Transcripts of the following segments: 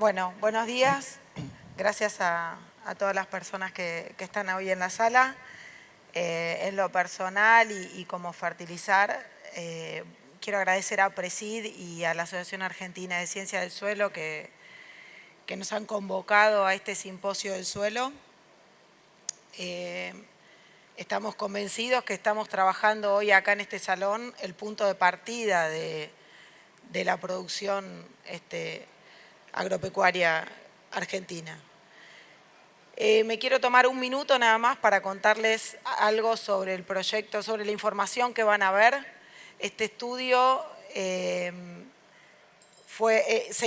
Bueno, buenos días. Gracias a todas las personas que están hoy en la sala. En lo personal y como fertilizar, quiero agradecer a PRESID y a la Asociación Argentina de Ciencia del Suelo que nos han convocado a este simposio del suelo. Estamos convencidos que estamos trabajando hoy acá en este salón el punto de partida de la producción agropecuaria argentina. Me quiero tomar un minuto nada más para contarles algo sobre el proyecto, sobre la información que van a ver. Este estudio se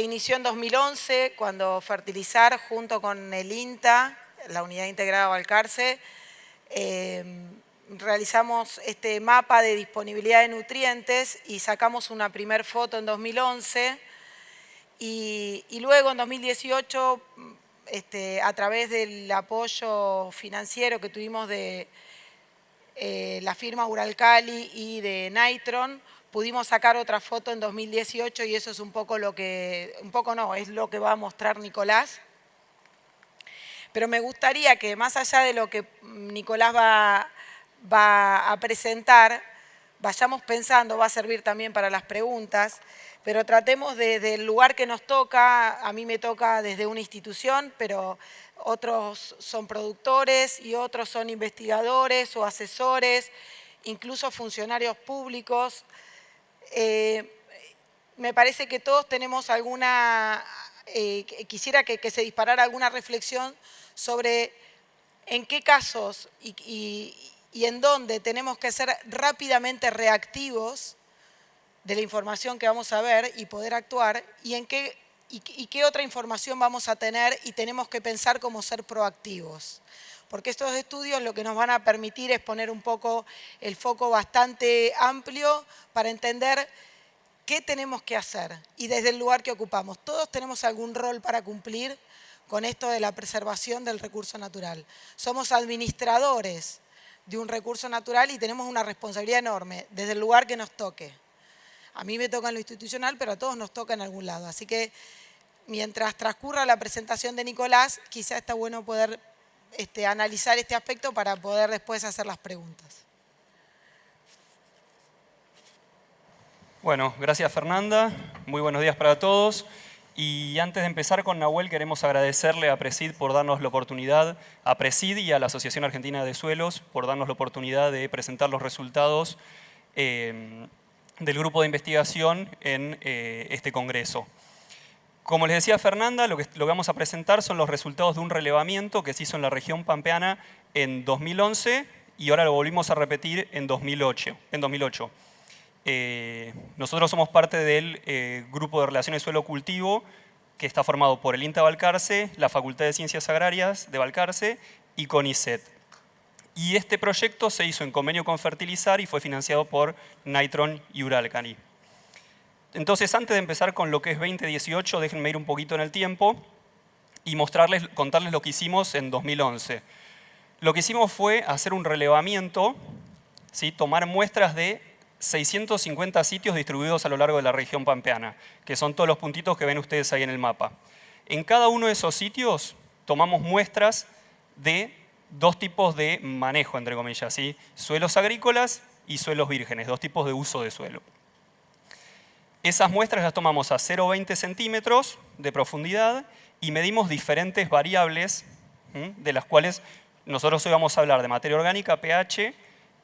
inició en 2011 cuando Fertilizar junto con el INTA, la Unidad Integrada Balcarce, realizamos este mapa de disponibilidad de nutrientes y sacamos una primer foto en 2011 y luego en 2018 a través del apoyo financiero que tuvimos de la firma Uralkali y de Nitron, pudimos sacar otra foto en 2018 y eso es un poco lo que, es lo que va a mostrar Nicolás. Pero me gustaría que más allá de lo que Nicolás va a presentar, vayamos pensando, va a servir también para las preguntas, pero tratemos desde el lugar que nos toca. A mí me toca desde una institución, pero otros son productores y otros son investigadores o asesores, incluso funcionarios públicos. Me parece que todos tenemos alguna, quisiera que se disparara alguna reflexión sobre en qué casos y en dónde tenemos que ser rápidamente reactivos de la información que vamos a ver y poder actuar, y qué otra información vamos a tener y tenemos que pensar cómo ser proactivos. Porque estos estudios lo que nos van a permitir es poner un poco el foco bastante amplio para entender qué tenemos que hacer y desde el lugar que ocupamos. Todos tenemos algún rol para cumplir con esto de la preservación del recurso natural. Somos administradores de un recurso natural y tenemos una responsabilidad enorme desde el lugar que nos toque. A mí me toca en lo institucional, pero a todos nos toca en algún lado. Así que mientras transcurra la presentación de Nicolás, quizá está bueno poder analizar este aspecto para poder después hacer las preguntas. Bueno, gracias Fernanda. Muy buenos días para todos. Y antes de empezar con Nahuel, queremos agradecerle a PRESID por darnos la oportunidad, a PRESID y a la Asociación Argentina de Suelos por darnos la oportunidad de presentar los resultados del grupo de investigación en este congreso. Como les decía Fernanda, lo que vamos a presentar son los resultados de un relevamiento que se hizo en la región pampeana en 2011 y ahora lo volvimos a repetir en 2008. Nosotros somos parte del grupo de relaciones suelo-cultivo que está formado por el INTA Balcarce, la Facultad de Ciencias Agrarias de Balcarce y CONICET. Y este proyecto se hizo en convenio con Fertilizar y fue financiado por Nitron y Uralkali. Entonces, antes de empezar con lo que es 2018, déjenme ir un poquito en el tiempo y contarles lo que hicimos en 2011. Lo que hicimos fue hacer un relevamiento, ¿sí? Tomar muestras de 650 sitios distribuidos a lo largo de la región pampeana, que son todos los puntitos que ven ustedes ahí en el mapa. En cada uno de esos sitios tomamos muestras de dos tipos de manejo, entre comillas, ¿sí? Suelos agrícolas y suelos vírgenes, dos tipos de uso de suelo. Esas muestras las tomamos a 0,20 centímetros de profundidad y medimos diferentes variables, de las cuales nosotros hoy vamos a hablar de materia orgánica, pH,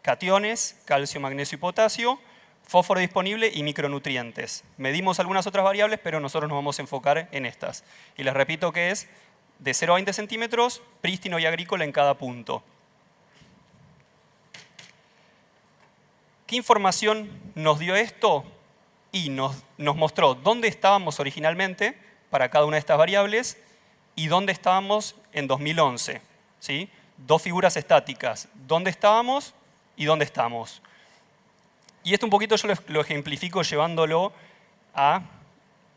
cationes, calcio, magnesio y potasio, fósforo disponible y micronutrientes. Medimos algunas otras variables, pero nosotros nos vamos a enfocar en estas. Y les repito que es de 0 a 20 centímetros, prístino y agrícola en cada punto. ¿Qué información nos dio esto? Y nos mostró dónde estábamos originalmente para cada una de estas variables y dónde estábamos en 2011. ¿Sí? Dos figuras estáticas, dónde estábamos y dónde estamos. Y esto un poquito yo lo ejemplifico llevándolo a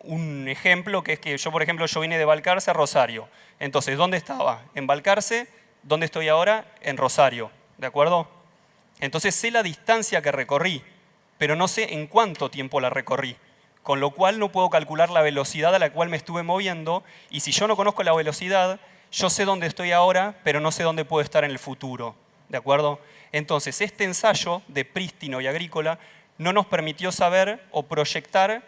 un ejemplo, que es que yo, por ejemplo, yo vine de Balcarce a Rosario. Entonces, ¿dónde estaba? En Balcarce. ¿Dónde estoy ahora? En Rosario. ¿De acuerdo? Entonces, sé la distancia que recorrí, pero no sé en cuánto tiempo la recorrí. con lo cual no puedo calcular la velocidad a la cual me estuve moviendo, y si yo no conozco la velocidad, yo sé dónde estoy ahora, pero no sé dónde puedo estar en el futuro, ¿de acuerdo? Entonces, este ensayo de Prístino y Agrícola no nos permitió saber o proyectar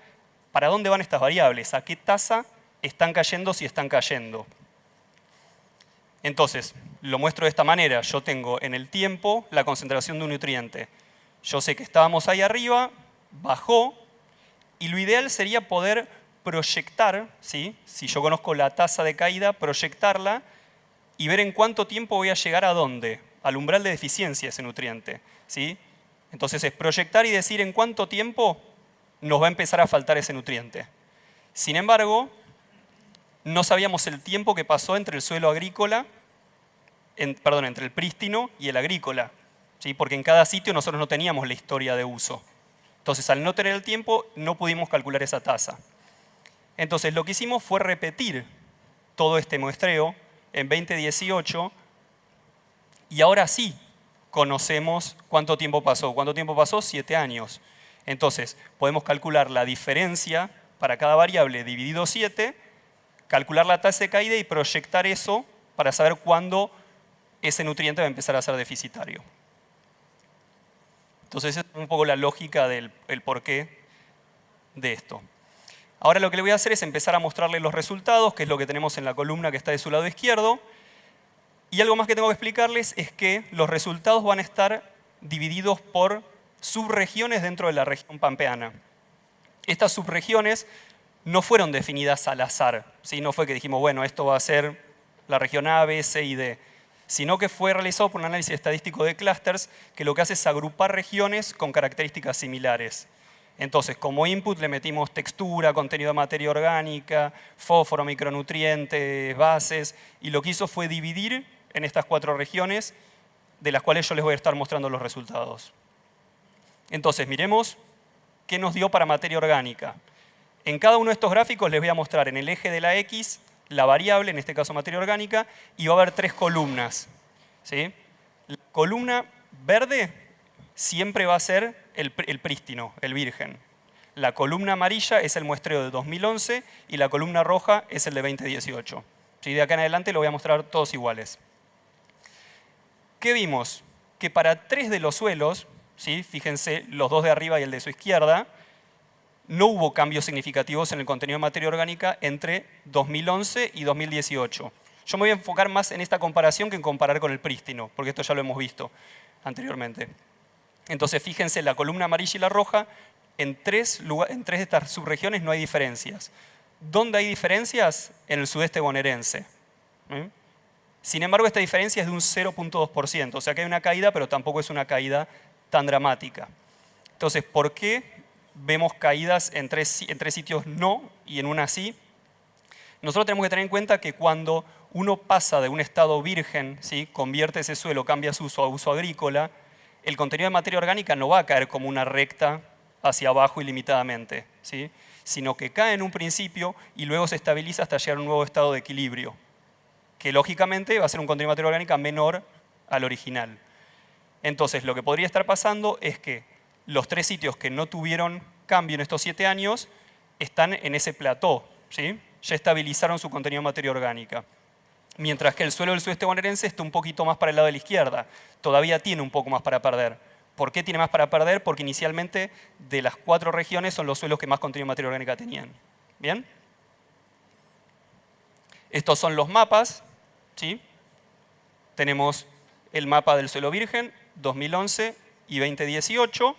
para dónde van estas variables, a qué tasa están cayendo si están cayendo. Entonces, lo muestro de esta manera. Yo tengo en el tiempo la concentración de un nutriente. Yo sé que estábamos ahí arriba, bajó, y lo ideal sería poder proyectar, ¿sí? Si yo conozco la tasa de caída, proyectarla y ver en cuánto tiempo voy a llegar a dónde, al umbral de deficiencia de ese nutriente, ¿sí? Entonces es proyectar y decir en cuánto tiempo nos va a empezar a faltar ese nutriente. Sin embargo, no sabíamos el tiempo que pasó entre el suelo agrícola, entre el prístino y el agrícola, ¿sí? Porque en cada sitio nosotros no teníamos la historia de uso. Entonces, al no tener el tiempo, no pudimos calcular esa tasa. Entonces, lo que hicimos fue repetir todo este muestreo en 2018 y ahora sí conocemos cuánto tiempo pasó. ¿Cuánto tiempo pasó? 7 años. Entonces, podemos calcular la diferencia para cada variable dividido 7, calcular la tasa de caída y proyectar eso para saber cuándo ese nutriente va a empezar a ser deficitario. Entonces, esa es un poco la lógica del porqué de esto. Ahora lo que le voy a hacer es empezar a mostrarle los resultados, que es lo que tenemos en la columna que está de su lado izquierdo. Y algo más que tengo que explicarles es que los resultados van a estar divididos por subregiones dentro de la región pampeana. Estas subregiones no fueron definidas al azar, ¿sí? No fue que dijimos, bueno, esto va a ser la región A, B, C y D, sino que fue realizado por un análisis estadístico de clústeres que lo que hace es agrupar regiones con características similares. Entonces, como input le metimos textura, contenido de materia orgánica, fósforo, micronutrientes, bases, y lo que hizo fue dividir en estas 4 regiones, de las cuales yo les voy a estar mostrando los resultados. Entonces, miremos qué nos dio para materia orgánica. En cada uno de estos gráficos les voy a mostrar en el eje de la X la variable, en este caso materia orgánica, y va a haber 3 columnas, ¿sí? La columna verde siempre va a ser el prístino, el virgen. La columna amarilla es el muestreo de 2011 y la columna roja es el de 2018. ¿Sí? De acá en adelante lo voy a mostrar todos iguales. ¿Qué vimos? Que para 3 de los suelos, ¿sí? Fíjense, los 2 de arriba y el de su izquierda, no hubo cambios significativos en el contenido de materia orgánica entre 2011 y 2018. Yo me voy a enfocar más en esta comparación que en comparar con el prístino, porque esto ya lo hemos visto anteriormente. Entonces, fíjense, la columna amarilla y la roja, en 3 de estas subregiones no hay diferencias. ¿Dónde hay diferencias? En el sudeste bonaerense. Sin embargo, esta diferencia es de un 0.2%, o sea que hay una caída, pero tampoco es una caída tan dramática. Entonces, ¿por qué vemos caídas en 3 sitios no y en una sí? Nosotros tenemos que tener en cuenta que cuando uno pasa de un estado virgen, ¿sí? Convierte ese suelo, cambia su uso a uso agrícola, el contenido de materia orgánica no va a caer como una recta hacia abajo ilimitadamente, ¿sí? Sino que cae en un principio y luego se estabiliza hasta llegar a un nuevo estado de equilibrio, que lógicamente va a ser un contenido de materia orgánica menor al original. Entonces, lo que podría estar pasando es que los 3 sitios que no tuvieron cambio en estos 7 años están en ese plató, ¿sí? Ya estabilizaron su contenido de materia orgánica. Mientras que el suelo del sudeste bonaerense está un poquito más para el lado de la izquierda. Todavía tiene un poco más para perder. ¿Por qué tiene más para perder? Porque inicialmente de las 4 regiones son los suelos que más contenido de materia orgánica tenían. ¿Bien? Estos son los mapas, ¿sí? Tenemos el mapa del suelo virgen, 2011 y 2018.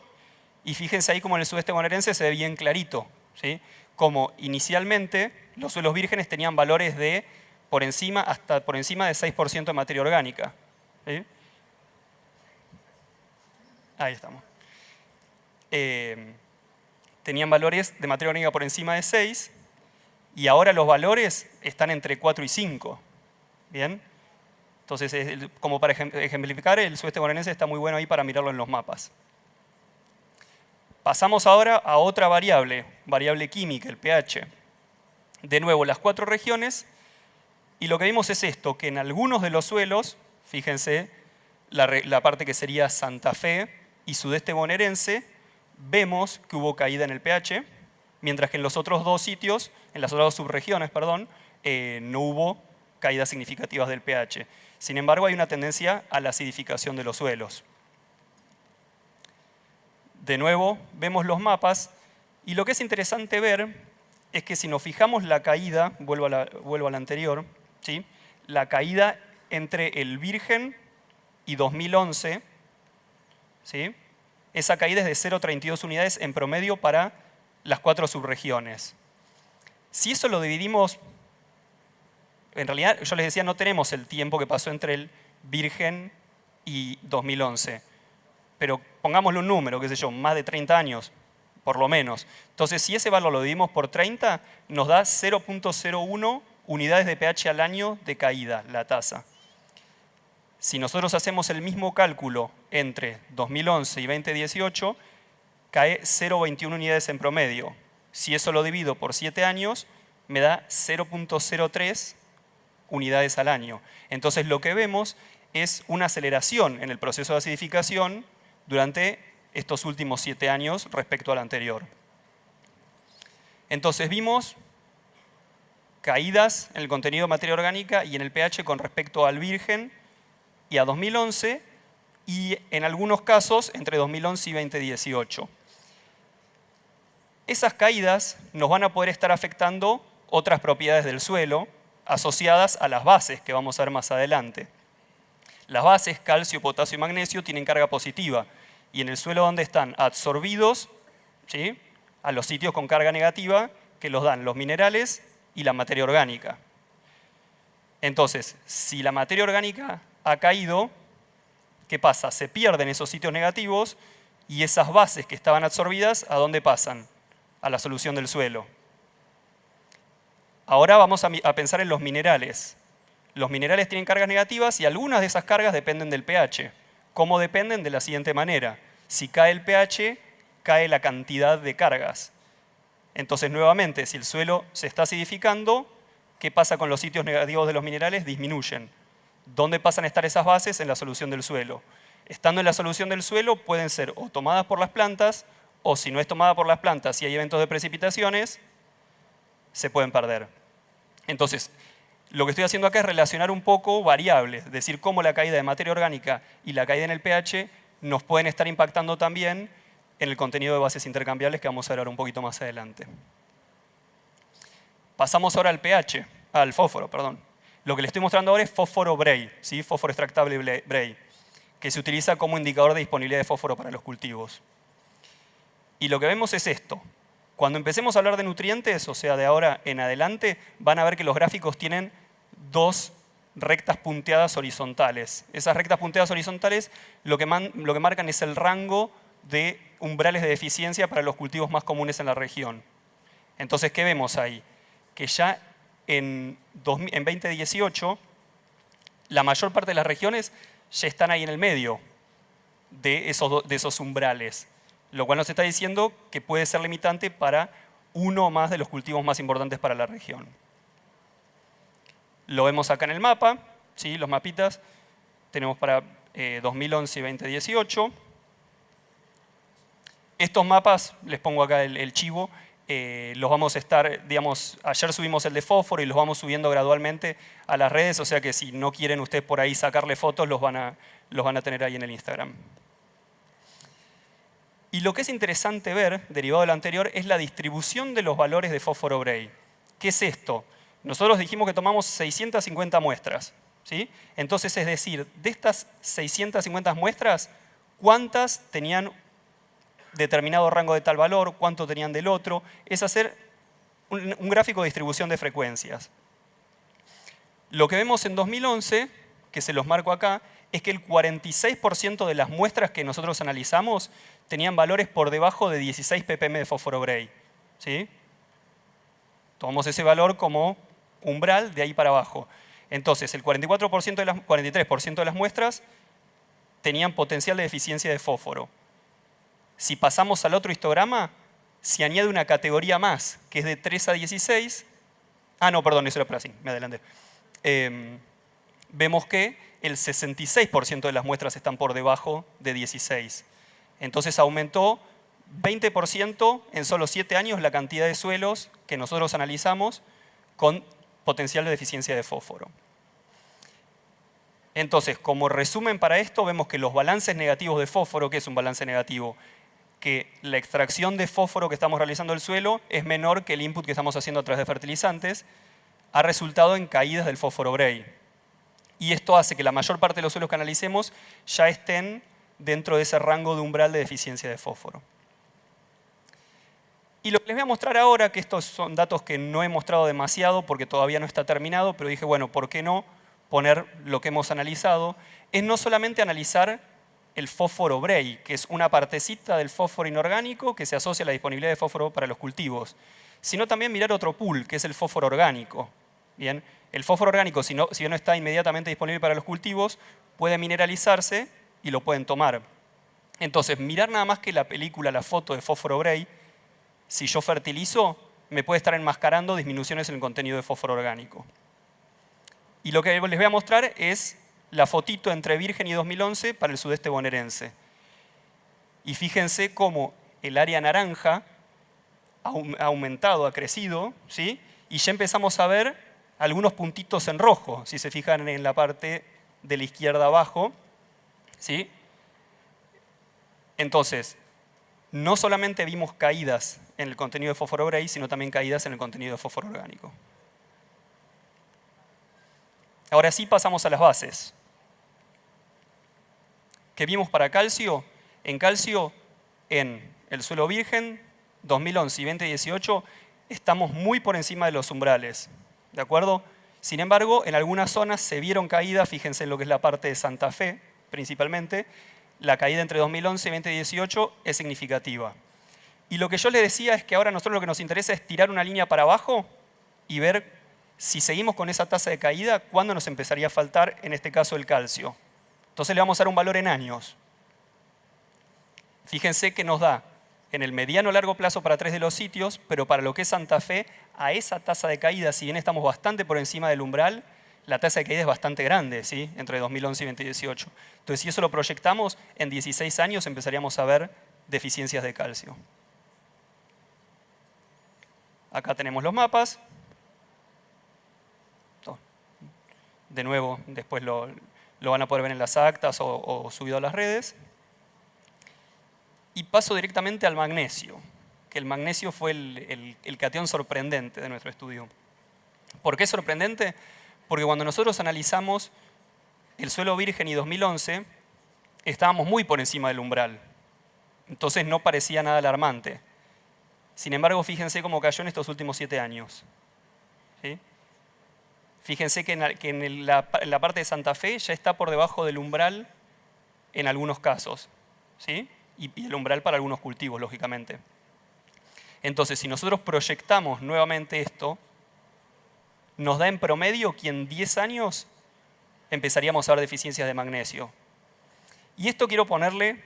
Y fíjense ahí como en el sudeste bonaerense se ve bien clarito, ¿sí? Como inicialmente los suelos vírgenes tenían valores de hasta por encima de 6% de materia orgánica. ¿Sí? Ahí estamos. Tenían valores de materia orgánica por encima de 6 y ahora los valores están entre 4 y 5. ¿Bien? Entonces, como para ejemplificar, el sudeste bonaerense está muy bueno ahí para mirarlo en los mapas. Pasamos ahora a otra variable química, el pH. De nuevo, las 4 regiones. Y lo que vimos es esto, que en algunos de los suelos, fíjense, la parte que sería Santa Fe y sudeste bonaerense, vemos que hubo caída en el pH, mientras que en los otros dos sitios, en las otras dos subregiones, perdón, no hubo caídas significativas del pH. Sin embargo, hay una tendencia a la acidificación de los suelos. De nuevo, vemos los mapas y lo que es interesante ver es que si nos fijamos la caída, vuelvo a la anterior, ¿sí? La caída entre el Virgen y 2011, ¿sí? Esa caída es de 0,32 unidades en promedio para las 4 subregiones. Si eso lo dividimos, en realidad yo les decía no tenemos el tiempo que pasó entre el Virgen y 2011, pero pongámosle un número, qué sé yo, más de 30 años, por lo menos. Entonces, si ese valor lo dividimos por 30, nos da 0,01 unidades de pH al año de caída, la tasa. Si nosotros hacemos el mismo cálculo entre 2011 y 2018, cae 0,21 unidades en promedio. Si eso lo divido por 7 años, me da 0,03 unidades al año. Entonces, lo que vemos es una aceleración en el proceso de acidificación durante estos últimos 7 años respecto al anterior. Entonces vimos caídas en el contenido de materia orgánica y en el pH con respecto al Virgen y a 2011 y en algunos casos entre 2011 y 2018. Esas caídas nos van a poder estar afectando otras propiedades del suelo asociadas a las bases que vamos a ver más adelante. Las bases, calcio, potasio y magnesio, tienen carga positiva y en el suelo donde están absorbidos, ¿sí?, a los sitios con carga negativa que los dan los minerales y la materia orgánica. Entonces, si la materia orgánica ha caído, ¿qué pasa? Se pierden esos sitios negativos y esas bases que estaban absorbidas, ¿a dónde pasan? A la solución del suelo. Ahora vamos a pensar en los minerales. Los minerales tienen cargas negativas y algunas de esas cargas dependen del pH. ¿Cómo dependen? De la siguiente manera. Si cae el pH, cae la cantidad de cargas. Entonces, nuevamente, si el suelo se está acidificando, ¿qué pasa con los sitios negativos de los minerales? Disminuyen. ¿Dónde pasan a estar esas bases? En la solución del suelo. Estando en la solución del suelo, pueden ser o tomadas por las plantas, o si no es tomada por las plantas y hay eventos de precipitaciones, se pueden perder. Entonces, lo que estoy haciendo acá es relacionar un poco variables, es decir, cómo la caída de materia orgánica y la caída en el pH nos pueden estar impactando también en el contenido de bases intercambiables que vamos a ver ahora un poquito más adelante. Pasamos ahora al fósforo, perdón. Lo que les estoy mostrando ahora es fósforo Bray, ¿sí? Fósforo extractable Bray, que se utiliza como indicador de disponibilidad de fósforo para los cultivos. Y lo que vemos es esto. Cuando empecemos a hablar de nutrientes, o sea, de ahora en adelante, van a ver que los gráficos tienen dos rectas punteadas horizontales. Esas rectas punteadas horizontales lo que marcan es el rango de umbrales de deficiencia para los cultivos más comunes en la región. Entonces, ¿qué vemos ahí? Que ya en 2018, la mayor parte de las regiones ya están ahí en el medio de esos umbrales, lo cual nos está diciendo que puede ser limitante para uno o más de los cultivos más importantes para la región. Lo vemos acá en el mapa, ¿sí? Los mapitas. Tenemos para 2011 y 2018. Estos mapas, les pongo acá el chivo, los vamos a estar, digamos, ayer subimos el de fósforo y los vamos subiendo gradualmente a las redes, o sea que si no quieren ustedes por ahí sacarle fotos, los van a tener ahí en el Instagram. Y lo que es interesante ver, derivado de lo anterior, es la distribución de los valores de fósforo Bray. ¿Qué es esto? Nosotros dijimos que tomamos 650 muestras, ¿sí? Entonces, es decir, de estas 650 muestras, ¿cuántas tenían determinado rango de tal valor? ¿Cuánto tenían del otro? Es hacer un gráfico de distribución de frecuencias. Lo que vemos en 2011, que se los marco acá, es que el 46% de las muestras que nosotros analizamos tenían valores por debajo de 16 ppm de fósforo Bray, ¿sí? Tomamos ese valor como umbral de ahí para abajo. Entonces, el 43% de las muestras tenían potencial de deficiencia de fósforo. Si pasamos al otro histograma, se añade una categoría más, que es de 3 a 16. Ah, no, perdón, eso era para así, me adelanté. Vemos que el 66% de las muestras están por debajo de 16. Entonces aumentó 20% en solo 7 años la cantidad de suelos que nosotros analizamos con potencial de deficiencia de fósforo. Entonces, como resumen para esto, vemos que los balances negativos de fósforo, ¿qué es un balance negativo? Que la extracción de fósforo que estamos realizando del suelo es menor que el input que estamos haciendo a través de fertilizantes, ha resultado en caídas del fósforo Bray. Y esto hace que la mayor parte de los suelos que analicemos ya estén dentro de ese rango de umbral de deficiencia de fósforo. Y lo que les voy a mostrar ahora, que estos son datos que no he mostrado demasiado porque todavía no está terminado, pero dije, bueno, ¿por qué no poner lo que hemos analizado? Es no solamente analizar el fósforo Bray, que es una partecita del fósforo inorgánico que se asocia a la disponibilidad de fósforo para los cultivos, sino también mirar otro pool, que es el fósforo orgánico. Bien, el fósforo orgánico, si bien no está inmediatamente disponible para los cultivos, puede mineralizarse y lo pueden tomar. Entonces, mirar nada más que la película, la foto de fósforo Bray, si yo fertilizo, me puede estar enmascarando disminuciones en el contenido de fósforo orgánico. Y lo que les voy a mostrar es la fotito entre Virgen y 2011 para el sudeste bonaerense. Y fíjense cómo el área naranja ha aumentado, ha crecido, ¿sí? Y ya empezamos a ver algunos puntitos en rojo, si se fijan en la parte de la izquierda abajo, ¿sí? Entonces, no solamente vimos caídas en el contenido de fósforo Bray, sino también caídas en el contenido de fósforo orgánico. Ahora sí pasamos a las bases. ¿Qué vimos para calcio? En calcio, en el suelo virgen, 2011 y 2018, estamos muy por encima de los umbrales. ¿De acuerdo? Sin embargo, en algunas zonas se vieron caídas, fíjense en lo que es la parte de Santa Fe, principalmente. La caída entre 2011 y 2018 es significativa. Y lo que yo les decía es que ahora a nosotros lo que nos interesa es tirar una línea para abajo y ver si seguimos con esa tasa de caída, ¿cuándo nos empezaría a faltar, en este caso, el calcio? Entonces le vamos a dar un valor en años. Fíjense que nos da en el mediano largo plazo para 3 de los sitios, pero para lo que es Santa Fe, a esa tasa de caída, si bien estamos bastante por encima del umbral, la tasa de caída es bastante grande, ¿sí? Entre 2011 y 2018. Entonces, si eso lo proyectamos, en 16 años empezaríamos a ver deficiencias de calcio. Acá tenemos los mapas. De nuevo, después lo van a poder ver en las actas o subido a las redes. Y paso directamente al magnesio, que el magnesio fue el catión sorprendente de nuestro estudio. ¿Por qué es sorprendente? Porque cuando nosotros analizamos el suelo virgen y 2011, estábamos muy por encima del umbral. Entonces no parecía nada alarmante. Sin embargo, fíjense cómo cayó en estos últimos 7 años. ¿Sí? Fíjense que en la parte de Santa Fe ya está por debajo del umbral en algunos casos. ¿Sí? Y el umbral para algunos cultivos, lógicamente. Entonces, si nosotros proyectamos nuevamente esto, nos da en promedio que en 10 años empezaríamos a ver deficiencias de magnesio. Y esto quiero ponerle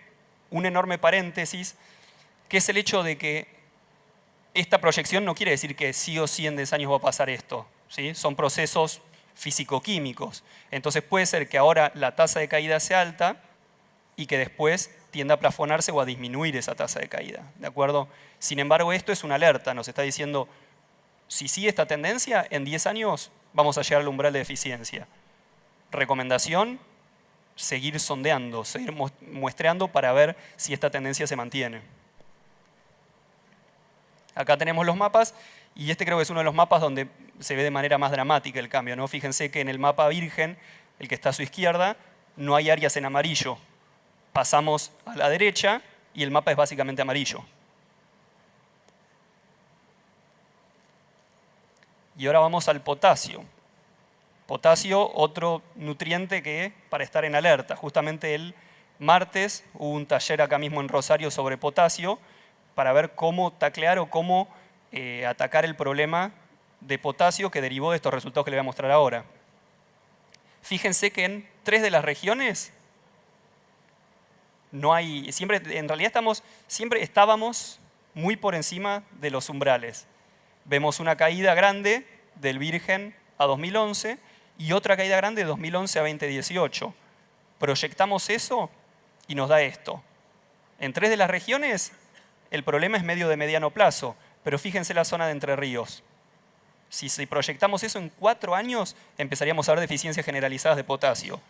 un enorme paréntesis, que es el hecho de que esta proyección no quiere decir que sí o sí en 10 años va a pasar esto. ¿Sí? Son procesos físico-químicos. Entonces puede ser que ahora la tasa de caída sea alta y que después tienda a plafonarse o a disminuir esa tasa de caída. ¿De acuerdo? Sin embargo, esto es una alerta. Nos está diciendo, si sigue esta tendencia, en 10 años vamos a llegar al umbral de deficiencia. Recomendación, seguir sondeando, seguir muestreando para ver si esta tendencia se mantiene. Acá tenemos los mapas y este creo que es uno de los mapas donde se ve de manera más dramática el cambio, ¿no? Fíjense que en el mapa virgen, el que está a su izquierda, no hay áreas en amarillo. Pasamos a la derecha y el mapa es básicamente amarillo. Y ahora vamos al potasio. Potasio, otro nutriente que para estar en alerta. Justamente el martes hubo un taller acá mismo en Rosario sobre potasio para ver cómo taclear o cómo atacar el problema de potasio que derivó de estos resultados que les voy a mostrar ahora. Fíjense que en 3 de las regiones no hay, en realidad siempre estábamos muy por encima de los umbrales. Vemos una caída grande del virgen a 2011 y otra caída grande de 2011 a 2018. Proyectamos eso y nos da esto. En 3 de las regiones el problema es medio de mediano plazo, pero fíjense la zona de Entre Ríos. Si proyectamos eso en 4 años, empezaríamos a ver deficiencias generalizadas de potasio,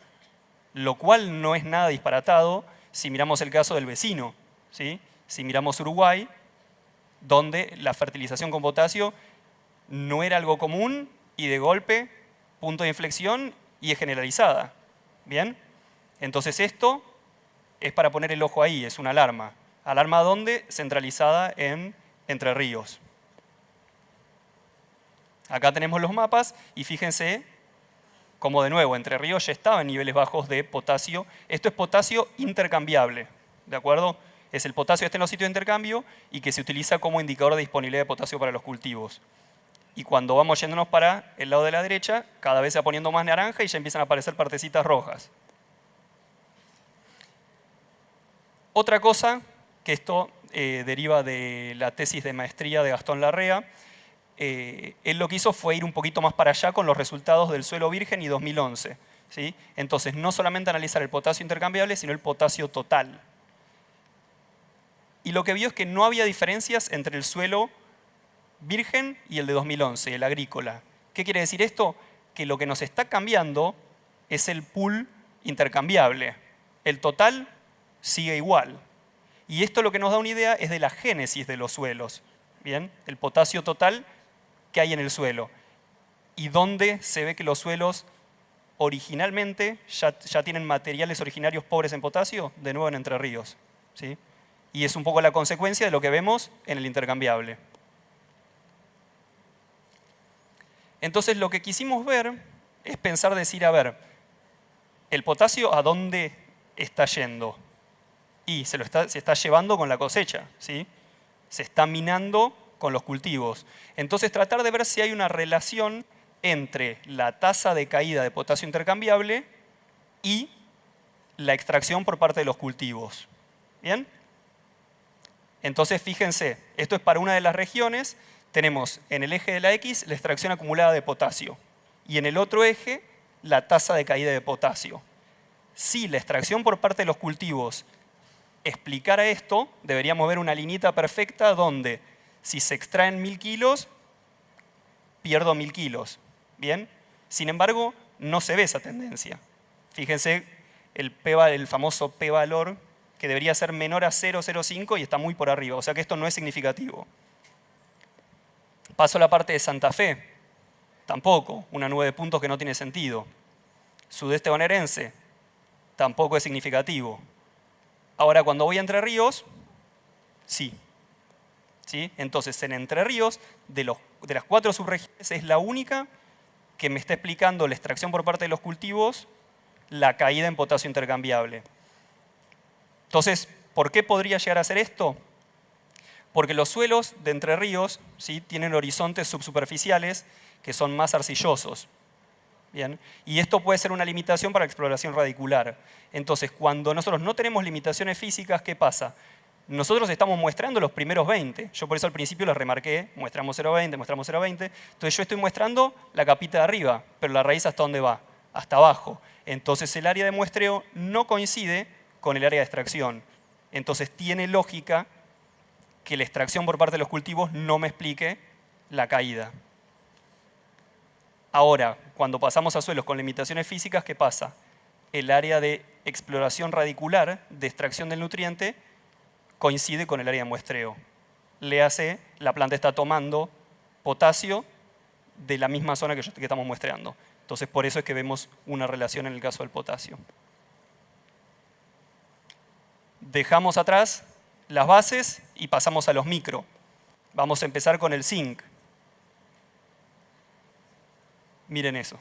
lo cual no es nada disparatado si miramos el caso del vecino, ¿sí? Si miramos Uruguay, donde la fertilización con potasio no era algo común y de golpe, punto de inflexión y es generalizada. ¿Bien? Entonces esto es para poner el ojo ahí, es una alarma. ¿Alarma dónde? Centralizada en Entre Ríos. Acá tenemos los mapas y fíjense como de nuevo Entre Ríos ya estaba en niveles bajos de potasio. Esto es potasio intercambiable, ¿de acuerdo? Es el potasio que está en los sitios de intercambio y que se utiliza como indicador de disponibilidad de potasio para los cultivos. Y cuando vamos yéndonos para el lado de la derecha, cada vez se va poniendo más naranja y ya empiezan a aparecer partecitas rojas. Otra cosa, que esto deriva de la tesis de maestría de Gastón Larrea, él lo que hizo fue ir un poquito más para allá con los resultados del suelo virgen y 2011. ¿Sí? Entonces, no solamente analizar el potasio intercambiable, sino el potasio total. Y lo que vio es que no había diferencias entre el suelo virgen y el de 2011, el agrícola. ¿Qué quiere decir esto? Que lo que nos está cambiando es el pool intercambiable. El total sigue igual. Y esto lo que nos da una idea es de la génesis de los suelos. ¿Bien? El potasio total que hay en el suelo. Y dónde se ve que los suelos originalmente ya tienen materiales originarios pobres en potasio, de nuevo en Entre Ríos. ¿Sí? Y es un poco la consecuencia de lo que vemos en el intercambiable. Entonces lo que quisimos ver es pensar, decir, a ver, ¿el potasio a dónde está yendo? Y se está llevando con la cosecha, ¿sí? Se está minando con los cultivos. Entonces tratar de ver si hay una relación entre la tasa de caída de potasio intercambiable y la extracción por parte de los cultivos. ¿Bien? Entonces fíjense, esto es para una de las regiones. Tenemos en el eje de la X la extracción acumulada de potasio y en el otro eje la tasa de caída de potasio. Si la extracción por parte de los cultivos explicara esto, deberíamos ver una lineita perfecta donde si se extraen 1000 kilos, pierdo 1000 kilos. ¿Bien? Sin embargo, no se ve esa tendencia. Fíjense el famoso p-valor que debería ser menor a 0,05 y está muy por arriba, o sea que esto no es significativo. Paso a la parte de Santa Fe, tampoco, una 9 puntos que no tiene sentido. Sudeste bonaerense, tampoco es significativo. Ahora, cuando voy a Entre Ríos, sí. ¿Sí? Entonces, en Entre Ríos, de las 4 subregiones, es la única que me está explicando la extracción por parte de los cultivos, la caída en potasio intercambiable. Entonces, ¿por qué podría llegar a ser esto? Porque los suelos de Entre Ríos, ¿sí?, tienen horizontes subsuperficiales que son más arcillosos. ¿Bien? Y esto puede ser una limitación para la exploración radicular. Entonces, cuando nosotros no tenemos limitaciones físicas, ¿qué pasa? Nosotros estamos muestrando los primeros 20. Yo por eso al principio les remarqué, muestramos 0,20, muestramos 0,20. Entonces yo estoy muestrando la capita de arriba, pero la raíz ¿hasta dónde va? Hasta abajo. Entonces el área de muestreo no coincide con el área de extracción. Entonces tiene lógica que la extracción por parte de los cultivos no me explique la caída. Ahora, cuando pasamos a suelos con limitaciones físicas, ¿qué pasa? El área de exploración radicular, de extracción del nutriente, coincide con el área de muestreo. Léase, la planta está tomando potasio de la misma zona que estamos muestreando. Entonces, por eso es que vemos una relación en el caso del potasio. Dejamos atrás las bases y pasamos a los micro. Vamos a empezar con el zinc. Miren eso.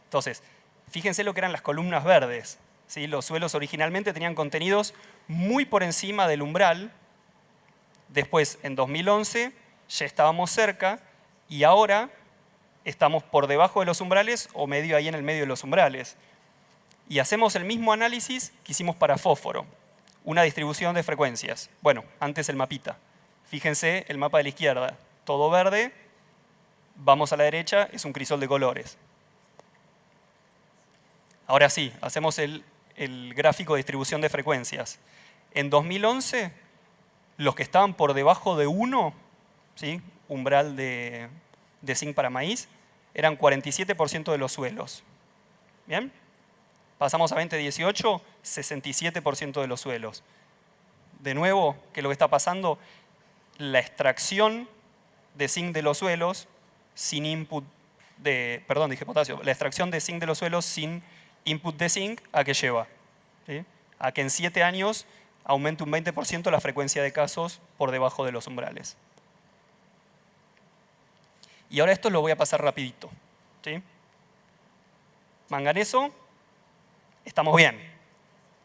Entonces, fíjense lo que eran las columnas verdes. ¿Sí? Los suelos originalmente tenían contenidos muy por encima del umbral. Después, en 2011, ya estábamos cerca y ahora estamos por debajo de los umbrales o medio ahí en el medio de los umbrales. Y hacemos el mismo análisis que hicimos para fósforo, una distribución de frecuencias. Bueno, antes el mapita. Fíjense el mapa de la izquierda, todo verde, vamos a la derecha, es un crisol de colores. Ahora sí, hacemos el gráfico de distribución de frecuencias. En 2011 los que estaban por debajo de 1, ¿sí? Umbral de zinc para maíz, eran 47% de los suelos. ¿Bien? Pasamos a 2018, 67% de los suelos. De nuevo, ¿qué es lo que está pasando? La extracción de zinc de los suelos sin input de, perdón, dije potasio, la extracción de zinc de los suelos sin input de zinc, ¿a qué lleva? ¿Sí? A que en 7 años aumente un 20% la frecuencia de casos por debajo de los umbrales. Y ahora esto lo voy a pasar rapidito. ¿Sí? Manganeso, estamos bien.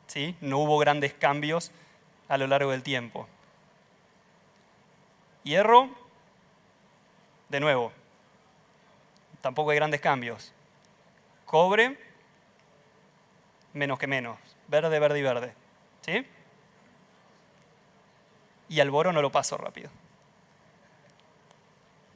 ¿Sí? No hubo grandes cambios a lo largo del tiempo. Hierro, de nuevo, tampoco hay grandes cambios. Cobre, menos que menos. Verde, verde y verde. ¿Sí? Y al boro no lo paso rápido.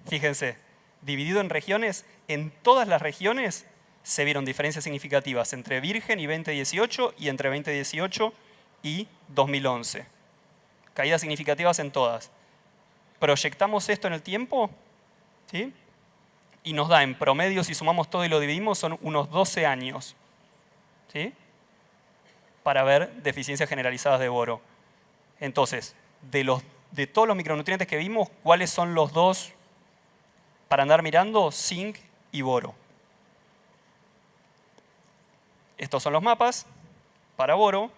Fíjense, dividido en regiones, en todas las regiones se vieron diferencias significativas entre virgen y 2018 y entre 2018 y 2011. Caídas significativas en todas. Proyectamos esto en el tiempo, ¿sí? Y nos da en promedio, si sumamos todo y lo dividimos, son unos 12 años, ¿sí? Para ver deficiencias generalizadas de boro. Entonces, de todos los micronutrientes que vimos, ¿cuáles son los dos para andar mirando? Zinc y boro. Estos son los mapas para boro.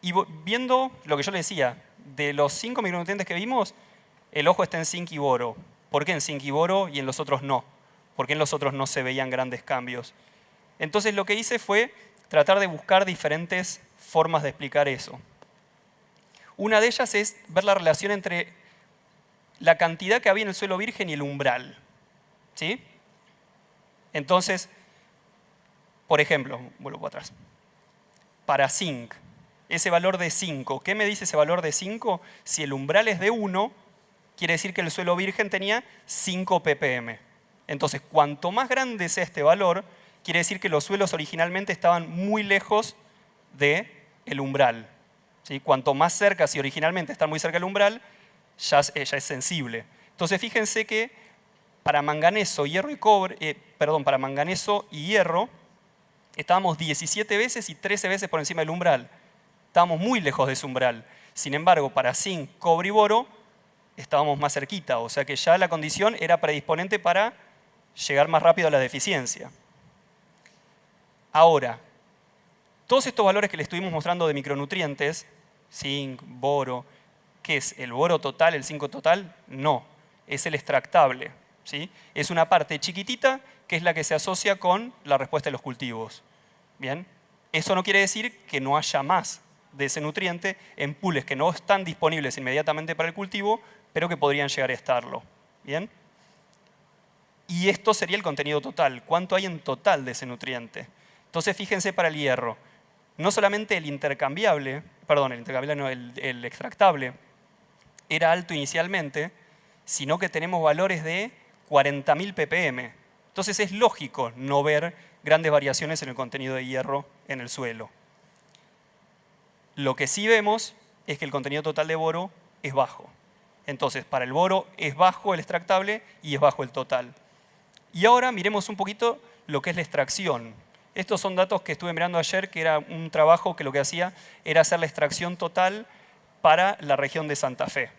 Y viendo lo que yo le decía, de los 5 micronutrientes que vimos, el ojo está en zinc y boro. ¿Por qué en zinc y boro y en los otros no? ¿Por qué en los otros no se veían grandes cambios? Entonces lo que hice fue tratar de buscar diferentes formas de explicar eso. Una de ellas es ver la relación entre la cantidad que había en el suelo virgen y el umbral. ¿Sí? Entonces, por ejemplo, vuelvo para atrás. Para zinc, ese valor de 5, ¿qué me dice ese valor de 5? Si el umbral es de 1, quiere decir que el suelo virgen tenía 5 ppm. Entonces, cuanto más grande sea este valor, quiere decir que los suelos originalmente estaban muy lejos del umbral. ¿Sí? Cuanto más cerca, si originalmente están muy cerca del umbral, ya es sensible. Entonces, fíjense que para manganeso, para manganeso y hierro, estábamos 17 veces y 13 veces por encima del umbral. Estábamos muy lejos de ese umbral. Sin embargo, para zinc, cobre y boro, estábamos más cerquita. O sea que ya la condición era predisponente para llegar más rápido a la deficiencia. Ahora, todos estos valores que le estuvimos mostrando de micronutrientes, zinc, boro, ¿qué es? ¿El boro total, el zinc total? No, es el extractable. ¿Sí? Es una parte chiquitita que es la que se asocia con la respuesta de los cultivos. ¿Bien? Eso no quiere decir que no haya más de ese nutriente en pools que no están disponibles inmediatamente para el cultivo, pero que podrían llegar a estarlo. ¿Bien? Y esto sería el contenido total. ¿Cuánto hay en total de ese nutriente? Entonces, fíjense para el hierro. No solamente el extractable era alto inicialmente, sino que tenemos valores de 40.000 ppm. Entonces es lógico no ver grandes variaciones en el contenido de hierro en el suelo. Lo que sí vemos es que el contenido total de boro es bajo. Entonces, para el boro es bajo el extractable y es bajo el total. Y ahora miremos un poquito lo que es la extracción. Estos son datos que estuve mirando ayer, que era un trabajo que lo que hacía era hacer la extracción total para la región de Santa Fe.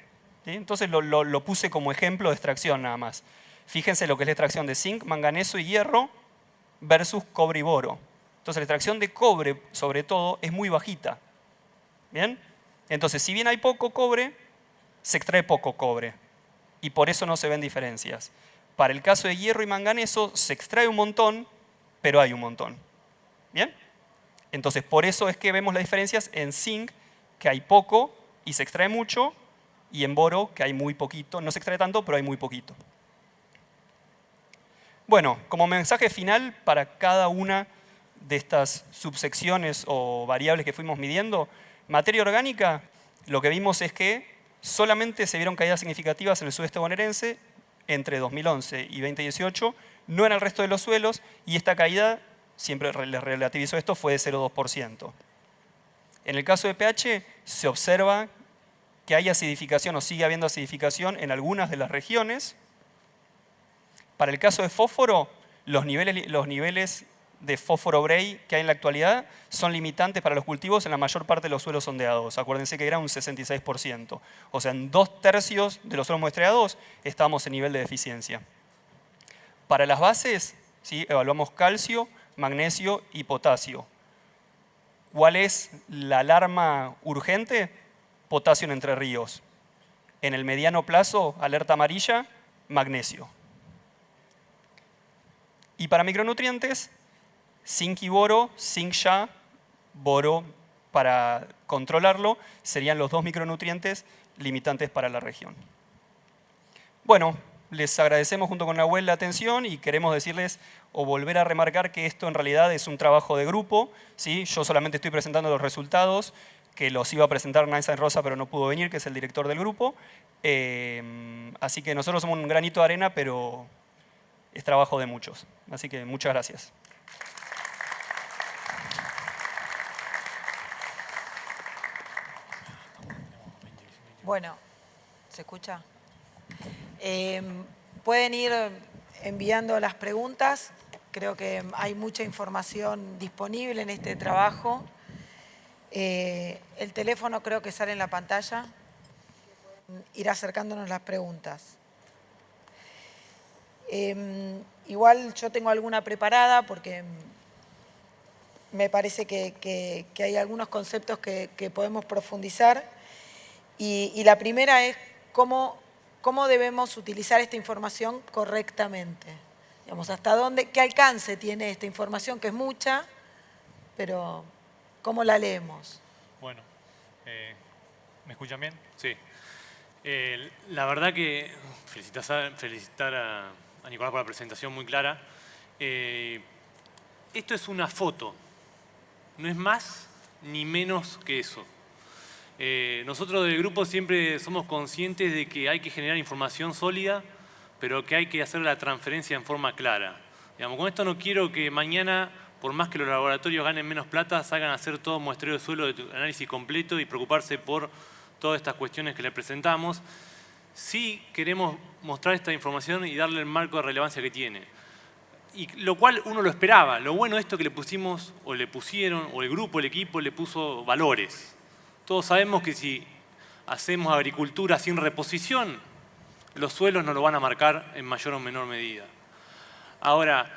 ¿Sí? Entonces lo puse como ejemplo de extracción nada más. Fíjense lo que es la extracción de zinc, manganeso y hierro versus cobre y boro. Entonces la extracción de cobre, sobre todo, es muy bajita. ¿Bien? Entonces, si bien hay poco cobre, se extrae poco cobre. Y por eso no se ven diferencias. Para el caso de hierro y manganeso, se extrae un montón, pero hay un montón. ¿Bien? Entonces, por eso es que vemos las diferencias en zinc, que hay poco y se extrae mucho, y en boro, que hay muy poquito. No se extrae tanto, pero hay muy poquito. Bueno, como mensaje final para cada una de estas subsecciones o variables que fuimos midiendo, materia orgánica, lo que vimos es que solamente se vieron caídas significativas en el sudeste bonaerense entre 2011 y 2018, no en el resto de los suelos, y esta caída, siempre les relativizo esto, fue de 0,2%. En el caso de pH se observa que hay acidificación o sigue habiendo acidificación en algunas de las regiones. Para el caso de fósforo, los niveles de fósforo Bray que hay en la actualidad son limitantes para los cultivos en la mayor parte de los suelos sondeados. Acuérdense que era un 66%. O sea, en 2/3 de los suelos muestreados estábamos en nivel de deficiencia. Para las bases, ¿sí?, evaluamos calcio, magnesio y potasio. ¿Cuál es la alarma urgente? Potasio en Entre Ríos. En el mediano plazo, alerta amarilla, magnesio. Y para micronutrientes, zinc y boro, zinc ya, boro para controlarlo, serían los 2 micronutrientes limitantes para la región. Bueno, les agradecemos junto con Nahuel la atención y queremos decirles o volver a remarcar que esto en realidad es un trabajo de grupo, ¿sí? Yo solamente estoy presentando los resultados, que los iba a presentar Nancy Rosa, pero no pudo venir, que es el director del grupo. Así que nosotros somos un granito de arena, pero es trabajo de muchos. Así que muchas gracias. Bueno, ¿se escucha? Pueden ir enviando las preguntas. Creo que hay mucha información disponible en este trabajo. El teléfono creo que sale en la pantalla. Ir acercándonos las preguntas. Igual yo tengo alguna preparada porque me parece que hay algunos conceptos que podemos profundizar. Y la primera es cómo debemos utilizar esta información correctamente. Digamos, hasta dónde, qué alcance tiene esta información, que es mucha, pero ¿cómo la leemos? Bueno, ¿me escuchan bien? Sí. La verdad que felicitar a Nicolás por la presentación muy clara. Esto es una foto, no es más ni menos que eso. Nosotros del grupo siempre somos conscientes de que hay que generar información sólida, pero que hay que hacer la transferencia en forma clara. Digamos, con esto no quiero que mañana, por más que los laboratorios ganen menos plata, salgan a hacer todo muestreo de suelo de análisis completo y preocuparse por todas estas cuestiones que les presentamos. Sí queremos mostrar esta información y darle el marco de relevancia que tiene. Y lo cual uno lo esperaba. Lo bueno de esto que le pusimos, o le pusieron, o el grupo, el equipo, le puso valores. Todos sabemos que si hacemos agricultura sin reposición, los suelos nos lo van a marcar en mayor o menor medida. Ahora,